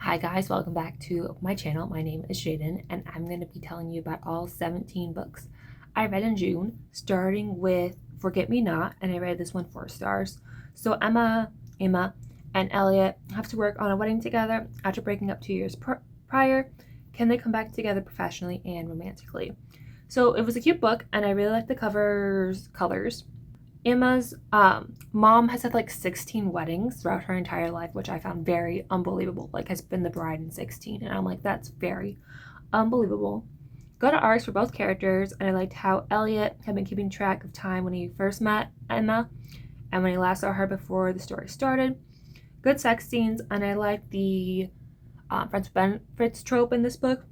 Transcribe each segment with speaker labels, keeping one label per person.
Speaker 1: Hi guys, welcome back to my channel. My name is Jaden and I'm going to be telling you about all 17 books I read in June, starting with Forget Me Not, and I rated this one 4 stars. So Emma, and Elliot have to work on a wedding together after breaking up 2 years prior. Can they come back together professionally and romantically? So it was a cute book and I really liked the colors. Emma's mom has had like 16 weddings throughout her entire life, which I found very unbelievable. Like, has been the bride in 16, and I'm like, that's very unbelievable. Good arcs for both characters, and I liked how Elliot had been keeping track of time when he first met Emma and when he last saw her before the story started. Good sex scenes, and I liked the friends with benefits trope in this book,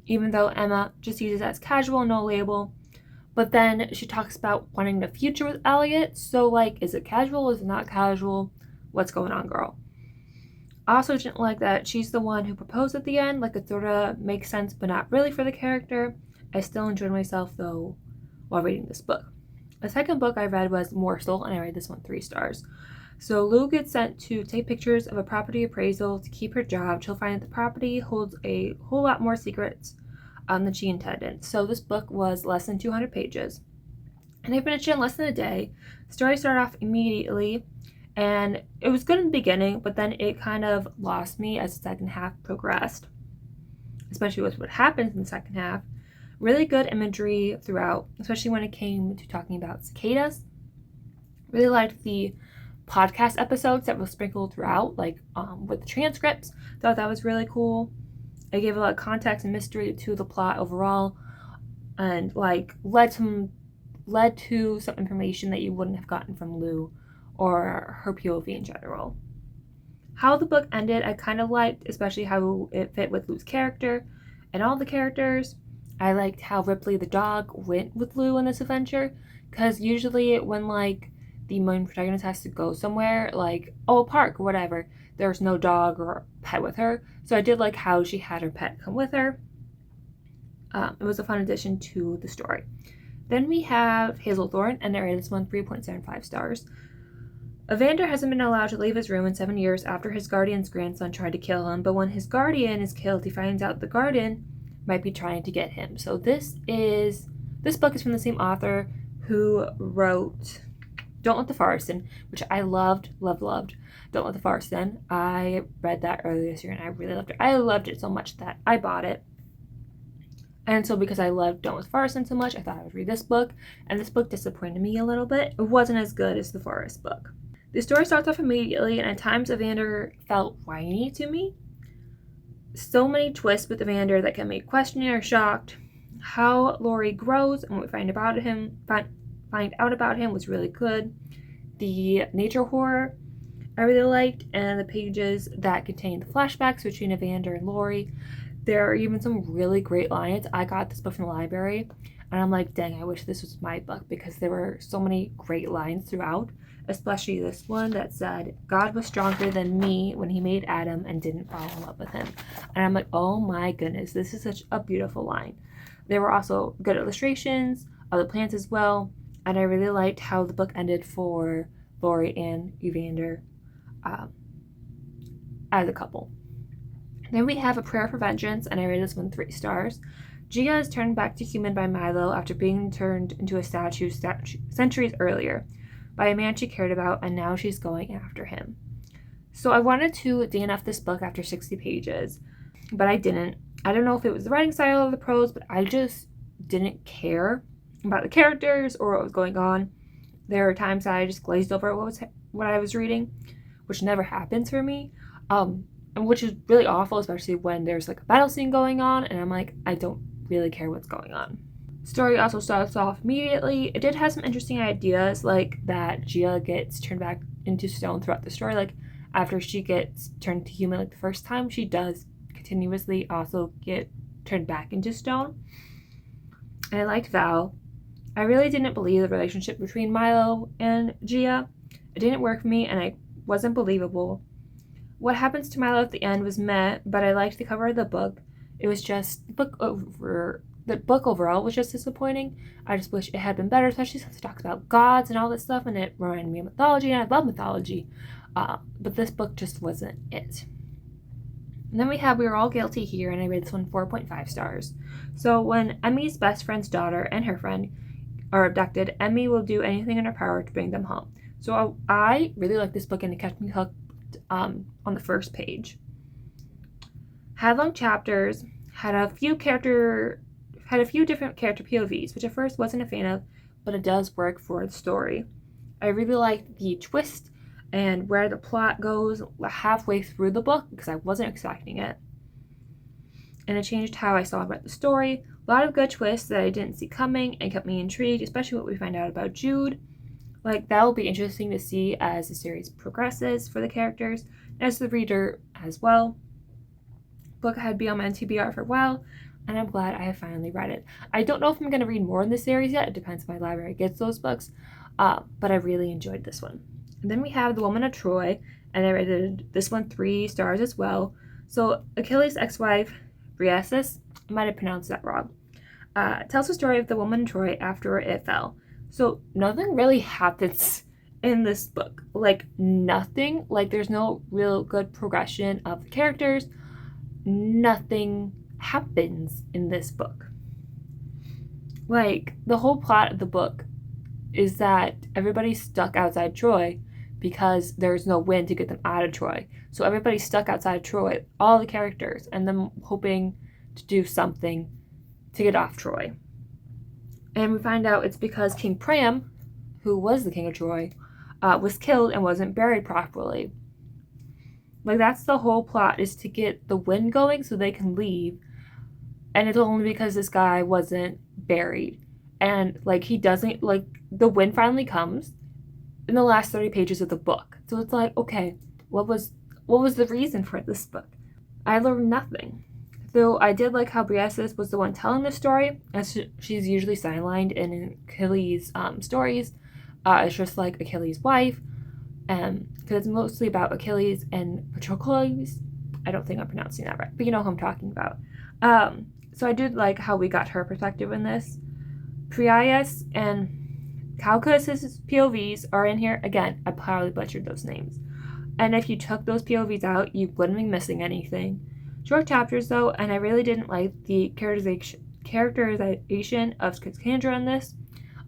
Speaker 1: even though Emma just uses it as casual, no label. But then she talks about wanting the future with Elliot. So, like, is it casual? Is it not casual? What's going on, girl? I also didn't like that she's the one who proposed at the end. Like, it sort of makes sense, but not really for the character. I still enjoyed myself, though, while reading this book. The second book I read was Morsel, and I rated this one 3 stars. So Lou gets sent to take pictures of a property appraisal to keep her job. She'll find that the property holds a whole lot more secrets than she intended. So this book was less than 200 pages, and I finished it in less than a day. The story started off immediately, and it was good in the beginning, but then it kind of lost me as the second half progressed, especially with what happens in the second half. Really good imagery throughout, especially when it came to talking about cicadas. Really liked the podcast episodes that were sprinkled throughout, like with the transcripts. Thought that was really cool. It gave a lot of context and mystery to the plot overall, and like led to some information that you wouldn't have gotten from Lou or her POV in general. How the book ended, I kind of liked, especially how it fit with Lou's character and all the characters. I liked how Ripley the dog went with Lou in this adventure, because usually when like the main protagonist has to go somewhere, like a park or whatever, there's no dog or pet with her. So I did like how she had her pet come with her. It was a fun addition to the story. Then we have Hazelthorn, and I rated this one 3.75 stars. Evander hasn't been allowed to leave his room in 7 years after his guardian's grandson tried to kill him, but when his guardian is killed, he finds out the guardian might be trying to get him. So this book is from the same author who wrote Don't Let the Forest In, which I loved. Don't Let the Forest In. I read that earlier this year and I really loved it. I loved it so much that I bought it. And so because I loved Don't Let the Forest In so much, I thought I would read this book. And this book disappointed me a little bit. It wasn't as good as the Forest book. The story starts off immediately, and at times Evander felt whiny to me. So many twists with Evander that can make questioning or shocked. How Laurie grows and what we find out about him was really good. The nature horror I really liked, and the pages that contain the flashbacks between Evander and Laurie. There are even some really great lines. I got this book from the library, and I'm like, dang, I wish this was my book, because there were so many great lines throughout, especially this one that said, God was stronger than me when he made Adam and didn't fall in love with him. And I'm like, oh my goodness, this is such a beautiful line. There were also good illustrations of the plants as well, and I really liked how the book ended for Laurie and Evander as a couple. Then we have A Prayer for Vengeance, and I rated this one 3 stars. Gia is turned back to human by Milo after being turned into a statue centuries earlier by a man she cared about, and now she's going after him. So I wanted to DNF this book after 60 pages, but I didn't. I don't know if it was the writing style or the prose, but I just didn't care about the characters or what was going on. There are times that I just glazed over what I was reading, which never happens for me, and which is really awful, especially when there's like a battle scene going on, and I'm like, I don't really care what's going on. Story also starts off immediately. It did have some interesting ideas, like that Gia gets turned back into stone throughout the story. Like, after she gets turned to human like the first time, she does continuously also get turned back into stone. And I liked Val. I really didn't believe the relationship between Milo and Gia. It didn't work for me, and it wasn't believable. What happens to Milo at the end was meh, but I liked the cover of the book. It was just the book overall was just disappointing. I just wish it had been better, especially since it talks about gods and all this stuff, and it reminded me of mythology, and I love mythology. But this book just wasn't it. And then we have We Are All Guilty Here, and I rated this one 4.5 stars. So when Emmy's best friend's daughter and her friend are abducted, Emmy will do anything in her power to bring them home. So I really like this book, and it kept me hooked on the first page. Had long chapters, had a few different character POVs, which at first wasn't a fan of, but it does work for the story. I really liked the twist and where the plot goes halfway through the book, because I wasn't expecting it. And it changed how I saw about the story. A lot of good twists that I didn't see coming and kept me intrigued, especially what we find out about Jude. Like, that will be interesting to see as the series progresses for the characters, and as the reader as well. Book had been on my TBR for a while, and I'm glad I have finally read it. I don't know if I'm going to read more in this series yet. It depends if my library gets those books, but I really enjoyed this one. And then we have The Woman of Troy, and I rated this one 3 stars as well. So Achilles' ex-wife, Briasis, I might have pronounced that wrong, tells the story of the woman of Troy after it fell. So nothing really happens in this book. Like, nothing. Like, there's no real good progression of the characters. Nothing happens in this book. Like, the whole plot of the book is that everybody's stuck outside Troy because there's no wind to get them out of Troy. So everybody's stuck outside of Troy, all the characters, and them hoping to do something to get off Troy. And we find out it's because King Priam, who was the king of Troy, was killed and wasn't buried properly. Like, that's the whole plot, is to get the wind going so they can leave. And it's only because this guy wasn't buried. And, like, he doesn't, like, the wind finally comes in the last 30 pages of the book. So it's like, okay, what was the reason for this book? I learned nothing. Though I did like how Briasis was the one telling the story, as she's usually sidelined in Achilles' stories. It's just like Achilles' wife, because it's mostly about Achilles and Patroclus. I don't think I'm pronouncing that right, but you know who I'm talking about. So I did like how we got her perspective in this. Prias and Calcus's POVs are in here. Again, I probably butchered those names. And if you took those POVs out, you wouldn't be missing anything. Short chapters though, and I really didn't like the characterization of Cassandra in this.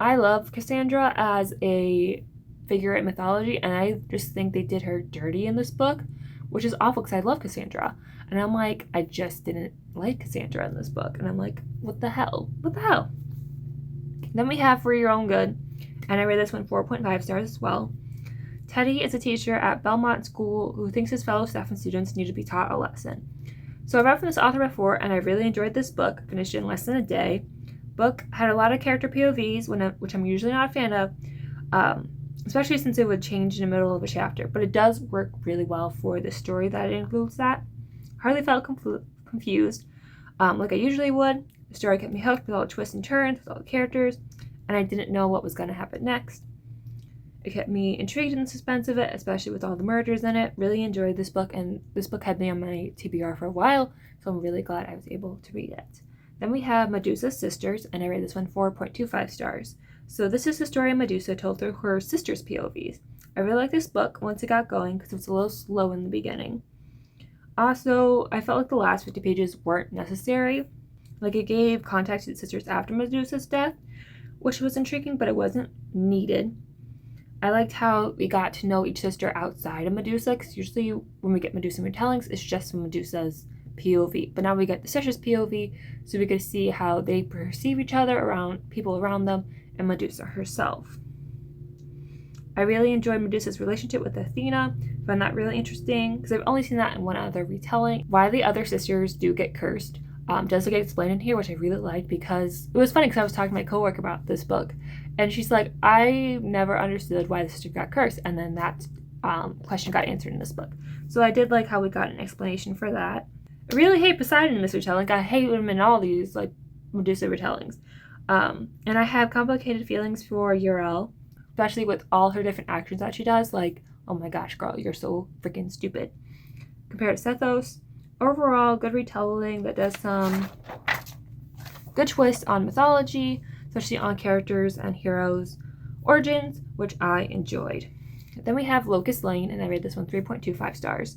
Speaker 1: I love Cassandra as a figure in mythology, and I just think they did her dirty in this book, which is awful because I love Cassandra. And I'm like, I just didn't like Cassandra in this book. And I'm like, what the hell? What the hell? Then we have For Your Own Good, and I rate this one 4.5 stars as well. Teddy is a teacher at Belmont School who thinks his fellow staff and students need to be taught a lesson. So I've read from this author before, and I really enjoyed this book. Finished it in less than a day. Book had a lot of character POVs, which I'm usually not a fan of, especially since it would change in the middle of a chapter. But it does work really well for the story that it includes that. Hardly felt confused like I usually would. The story kept me hooked with all the twists and turns, with all the characters, and I didn't know what was going to happen next. It kept me intrigued in the suspense of it, especially with all the murders in it. Really enjoyed this book, and this book had been on my TBR for a while, so I'm really glad I was able to read it. Then we have Medusa's Sisters, and I rated this one 4.25 stars. So this is the story of Medusa told through her sister's POVs. I really liked this book once it got going because it was a little slow in the beginning. Also, I felt like the last 50 pages weren't necessary. Like, it gave context to the sisters after Medusa's death, which was intriguing, but it wasn't needed. I liked how we got to know each sister outside of Medusa, because usually when we get Medusa retellings, it's just from Medusa's POV. But now we get the sisters' POV, so we get to see how they perceive each other, around people around them, and Medusa herself. I really enjoyed Medusa's relationship with Athena. I found that really interesting, because I've only seen that in one other retelling. Why the other sisters do get cursed does get explained in here, which I really liked, because it was funny because I was talking to my coworker about this book, and she's like, I never understood why the sister got cursed, and then that question got answered in this book. So I did like how we got an explanation for that. I really hate Poseidon in this retelling. I hate him in all these like Medusa retellings. And I have complicated feelings for Uriel, especially with all her different actions that she does. Like, oh my gosh, girl, you're so freaking stupid. Compared to Sethos, overall, good retelling that does some good twists on mythology, especially on characters and heroes' origins, which I enjoyed. Then we have Locust Lane, and I rated this one 3.25 stars.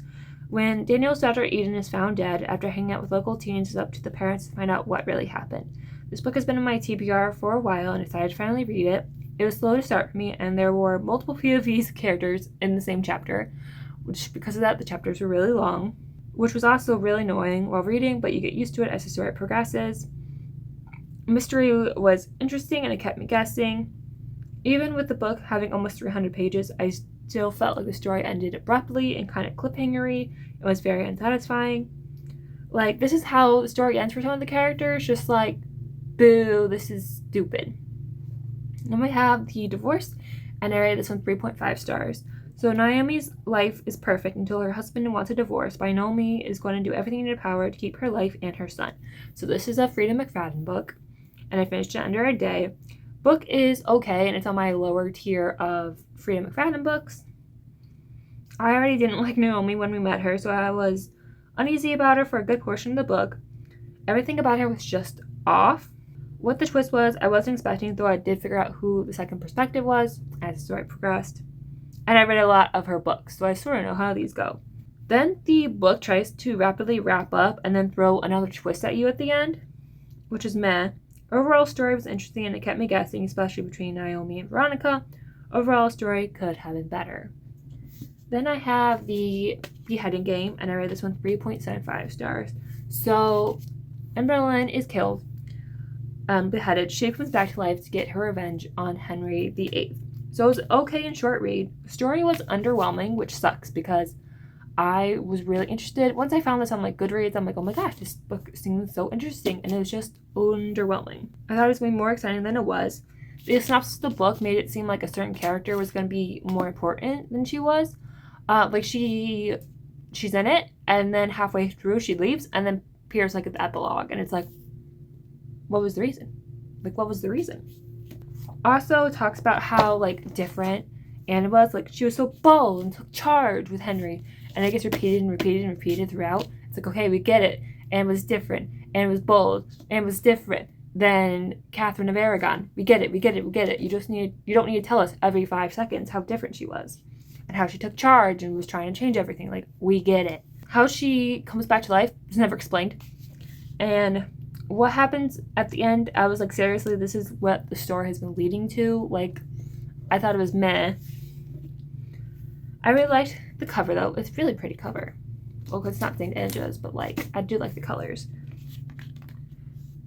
Speaker 1: When Daniel's daughter Eden is found dead after hanging out with local teens, it's up to the parents to find out what really happened. This book has been in my TBR for a while and I decided to finally read it. It was slow to start for me, and there were multiple POVs characters in the same chapter, which because of that the chapters were really long, which was also really annoying while reading, but you get used to it as the story progresses. Mystery was interesting and it kept me guessing. Even with the book having almost 300 pages, I still felt like the story ended abruptly and kind of cliffhangery. It was very unsatisfying. Like, this is how the story ends for some of the characters, just like, boo, this is stupid. Then we have The Divorce, and I rated this one 3.5 stars. So Naomi's life is perfect until her husband wants a divorce, but Naomi is going to do everything in her power to keep her life and her son. So this is a Frida McFadden book, and I finished it under a day. Book is okay, and it's on my lower tier of Frida McFadden books. I already didn't like Naomi when we met her, so I was uneasy about her for a good portion of the book. Everything about her was just off. What the twist was, I wasn't expecting, though I did figure out who the second perspective was as the story progressed. And I read a lot of her books, so I sort of know how these go. Then the book tries to rapidly wrap up and then throw another twist at you at the end, which is meh. Overall story was interesting and it kept me guessing, especially between Naomi and Veronica. Overall story could have been better. Then I have the Beheading Game, and I rated this one 3.75 stars. So, Emberlyn is killed, beheaded. She comes back to life to get her revenge on Henry VIII. So it was okay and short read. The story was underwhelming, which sucks because I was really interested. Once I found this on like Goodreads, I'm like, oh my gosh, this book seems so interesting, and it was just underwhelming. I thought it was going to be more exciting than it was. The synopsis of the book made it seem like a certain character was going to be more important than she was. Like she's in it, and then halfway through she leaves, and then appears like at the epilogue, and it's like, what was the reason? Like, what was the reason? Also, it talks about how like different Anna was. Like, she was so bold and took charge with Henry, and it gets repeated and repeated and repeated throughout. It's like, okay, we get it. And it was different, and it was bold, and it was different than Catherine of Aragon. We get it, we get it, we get it. You don't need to tell us every 5 seconds how different she was, and how she took charge and was trying to change everything. Like, we get it. How she comes back to life is never explained. And what happens at the end, I was like, seriously, this is what the story has been leading to? Like, I thought it was meh. I really liked the cover, though. It's a really pretty cover. Well, it's not St. Andrews, but like, I do like the colors.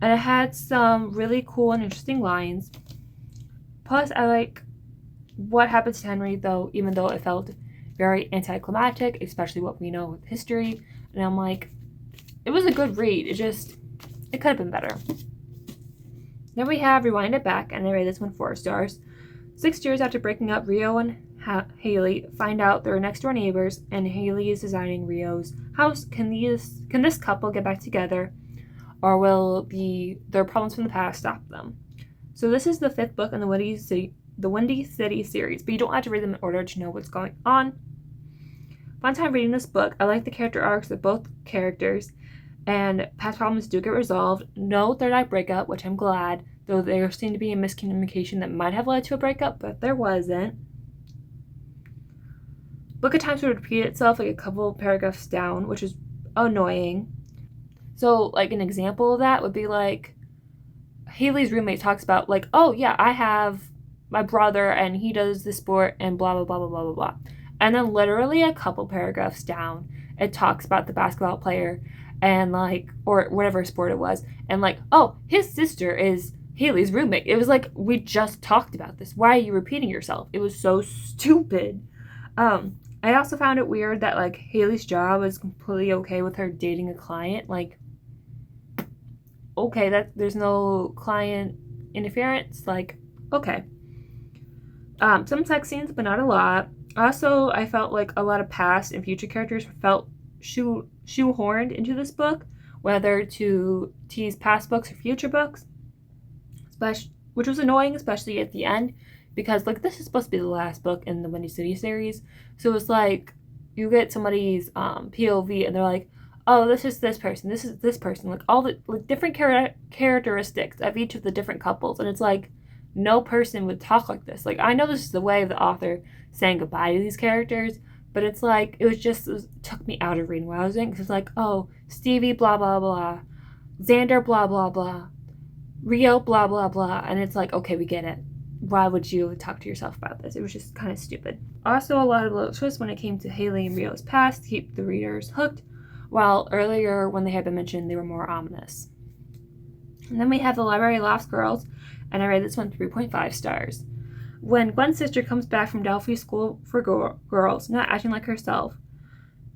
Speaker 1: And it had some really cool and interesting lines. Plus, I like what happens to Henry, though, even though it felt very anticlimactic, especially what we know with history. And I'm like, it was a good read. It could have been better. Then we have Rewind It Back, and I rate this one 4 stars. 6 years after breaking up, Rio and Haley find out they're next door neighbors, and Haley is designing Rio's house. Can this couple get back together, or will their problems from the past stop them? So this is the 5th book in the Windy City series, but you don't have to read them in order to know what's going on. Fun time reading this book. I like the character arcs of both characters, and past problems do get resolved. No third act breakup, which I'm glad, though there seemed to be a miscommunication that might have led to a breakup, but there wasn't. Book at times would repeat itself like a couple paragraphs down, which is annoying. So like an example of that would be like Haley's roommate talks about like, oh yeah, I have my brother and he does this sport and blah blah blah blah blah blah blah. And then literally a couple paragraphs down, it talks about the basketball player and like, or whatever sport it was, and like, oh, his sister is Haley's roommate. It was like, we just talked about this. Why are you repeating yourself? It was so stupid. I also found it weird that like Haley's job was completely okay with her dating a client. Like, okay, that there's no client interference. Like, okay. Some sex scenes, but not a lot. Also, I felt like a lot of past and future characters felt shoehorned into this book, whether to tease past books or future books, which was annoying, especially at the end, because like this is supposed to be the last book in the Windy City series, so it's like you get somebody's POV and they're like, oh, this is this person, this is this person, like all the like different characteristics of each of the different couples, and it's like no person would talk like this. Like, I know this is the way of the author saying goodbye to these characters, But it's like, it took me out of reading what I was doing, because it's like, oh, Stevie, blah, blah, blah, Xander, blah, blah, blah, Rio, blah, blah, blah. And it's like, okay, we get it. Why would you talk to yourself about this? It was just kind of stupid. Also, a lot of little twists when it came to Haley and Rio's past to keep the readers hooked, while earlier, when they had been mentioned, they were more ominous. And then we have The Library Lost Girls, and I rated this one 3.5 stars. When Gwen's sister comes back from Dollface School for Girls, not acting like herself,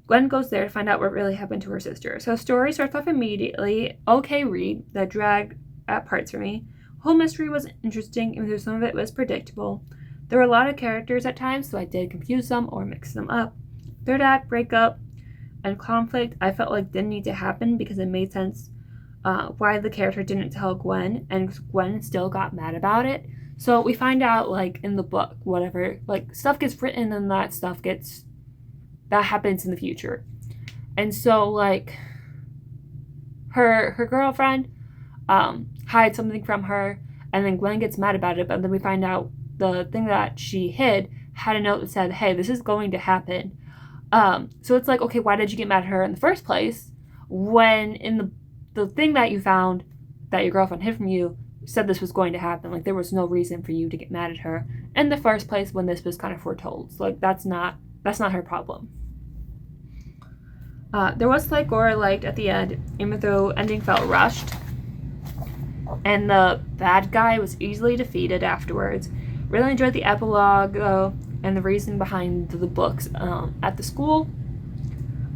Speaker 1: Gwen goes there to find out what really happened to her sister. So the story starts off immediately. Okay read that dragged at parts for me. Whole mystery was interesting, even though some of it was predictable. There were a lot of characters at times, so I did confuse them or mix them up. Third act, breakup, and conflict I felt like didn't need to happen because it made sense why the character didn't tell Gwen, and Gwen still got mad about it. So we find out, like, in the book, whatever, like, stuff gets written and that happens in the future. And so, like, her girlfriend hides something from her, and then Gwen gets mad about it, but then we find out the thing that she hid had a note that said, hey, this is going to happen. So it's like, okay, why did you get mad at her in the first place when in the thing that you found that your girlfriend hid from you said this was going to happen? Like, there was no reason for you to get mad at her in the first place when this was kind of foretold. So, like, that's not her problem. There was slight gore I liked at the end, even though ending felt rushed. And the bad guy was easily defeated afterwards. Really enjoyed the epilogue, though, and the reason behind the books at the school.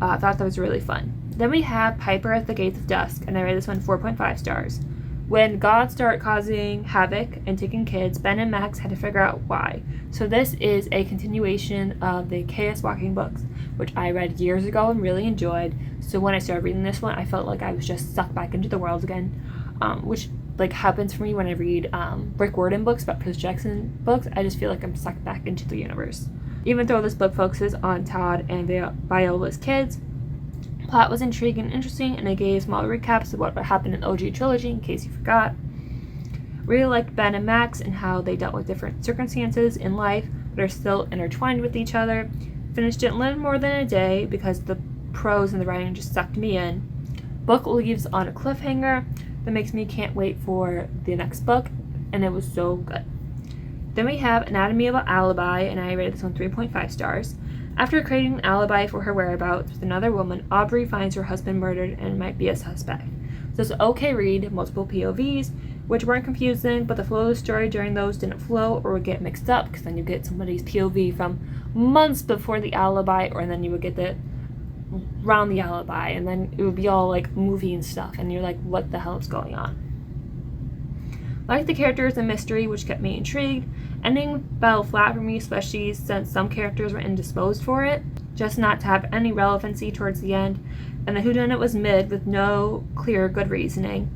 Speaker 1: I thought that was really fun. Then we have Piper at the Gates of Dusk, and I rated this one 4.5 stars. When gods start causing havoc and taking kids, Ben and Max had to figure out why. So this is a continuation of the Chaos Walking books, which I read years ago and really enjoyed. So when I started reading this one, I felt like I was just sucked back into the world again, which like happens for me when I read Rick Warden books about Percy Jackson books. I just feel like I'm sucked back into the universe. Even though this book focuses on Todd and Viola's kids, plot was intriguing and interesting, and I gave small recaps of what happened in the OG trilogy in case you forgot. Really liked Ben and Max and how they dealt with different circumstances in life but are still intertwined with each other. Finished it in a little more than a day because the prose and the writing just sucked me in. Book leaves on a cliffhanger that makes me can't wait for the next book, and it was so good. Then we have Anatomy of an Alibi, and I rated this one 3.5 stars. After creating an alibi for her whereabouts with another woman, Aubrey finds her husband murdered and might be a suspect. So it's an okay read, multiple POVs, which weren't confusing, but the flow of the story during those didn't flow or would get mixed up, because then you get somebody's POV from months before the alibi, or then you would get the around the alibi, and then it would be all like movie and stuff, and you're like, what the hell is going on? Like the characters and mystery, which kept me intrigued. Ending fell flat for me, especially since some characters were indisposed for it, just not to have any relevancy towards the end, and the whodunit was mid with no clear good reasoning.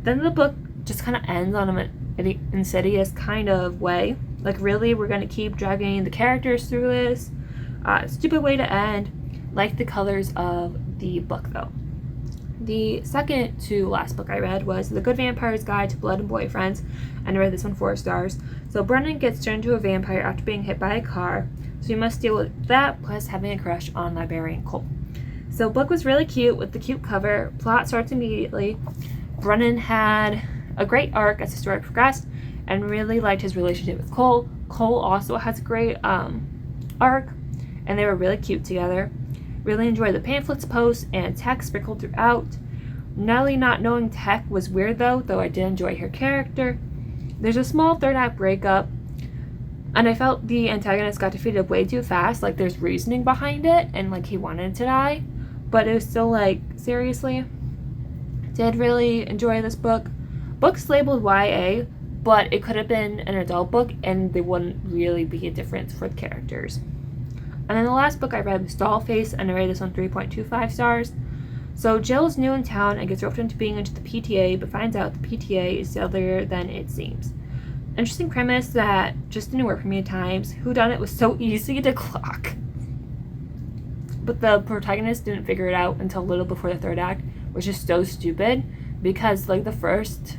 Speaker 1: Then the book just kind of ends on an insidious kind of way. Like, really, we're going to keep dragging the characters through this? Stupid way to end. Like the colors of the book, though. The second to last book I read was The Good Vampire's Guide to Blood and Boyfriends, and I read this one 4 stars. So Brennan gets turned into a vampire after being hit by a car, so he must deal with that, plus having a crush on librarian Cole. So book was really cute with the cute cover. Plot starts immediately. Brennan had a great arc as the story progressed, and really liked his relationship with Cole. Cole also has a great arc, and they were really cute together. Really enjoyed the pamphlets, posts, and text sprinkled throughout. Nellie not knowing Tech was weird though I did enjoy her character. There's a small third act breakup, and I felt the antagonist got defeated way too fast. Like, there's reasoning behind it, and like he wanted to die, but it was still like, seriously. Did really enjoy this book. Book's labeled YA, but it could have been an adult book, and there wouldn't really be a difference for the characters. And then the last book I read was Dollface, and I rated this one 3.25 stars. So Jill's new in town and gets roped into being into the PTA, but finds out the PTA is sillier than it seems. Interesting premise that just didn't work for me at times. Whodunit was so easy to clock. But the protagonist didn't figure it out until a little before the third act, which is so stupid, because like the first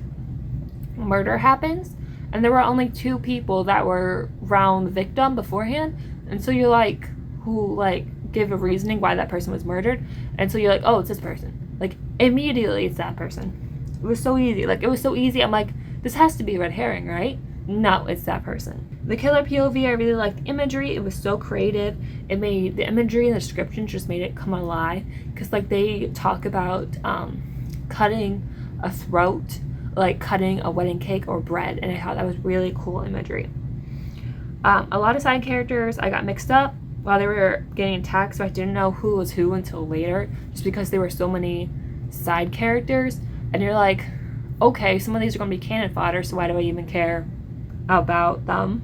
Speaker 1: murder happens, and there were only 2 people that were around the victim beforehand, and so you're like, who like give a reasoning why that person was murdered, and so you're like, oh, it's this person. Like, immediately it's that person. It was so easy. Like, it was so easy. I'm like, this has to be a red herring, right? No, it's that person. The killer POV, I really liked the imagery. It was so creative. It made the imagery and the description just made it come alive. Because, like, they talk about cutting a throat, like cutting a wedding cake or bread. And I thought that was really cool imagery. A lot of side characters, I got mixed up while they were getting attacked. So I didn't know who was who until later. Just because there were so many side characters. And you're like, okay, some of these are going to be cannon fodder. So why do I even care about them?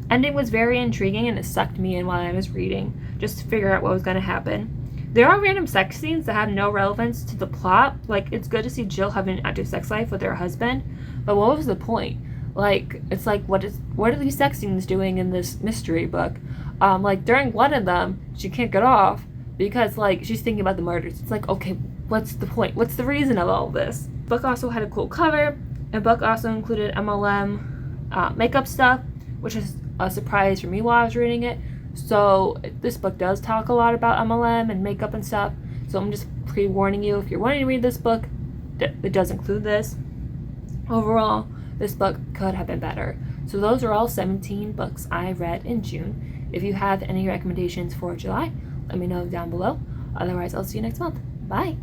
Speaker 1: Ending was very intriguing and it sucked me in while I was reading just to figure out what was going to happen. There are random sex scenes that have no relevance to the plot. Like, it's good to see Jill having an active sex life with her husband, but what was the point? Like, it's like, what are these sex scenes doing in this mystery book? Like, during one of them, she can't get off because, like, she's thinking about the murders. It's like, okay, what's the point? What's the reason of all this? The book also had a cool cover. The book also included MLM makeup stuff, which is a surprise for me while I was reading it. So this book does talk a lot about MLM and makeup and stuff. So I'm just pre-warning you, if you're wanting to read this book, it does include this. Overall, this book could have been better. So those are all 17 books I read in June. If you have any recommendations for July, let me know down below. Otherwise, I'll see you next month. Bye!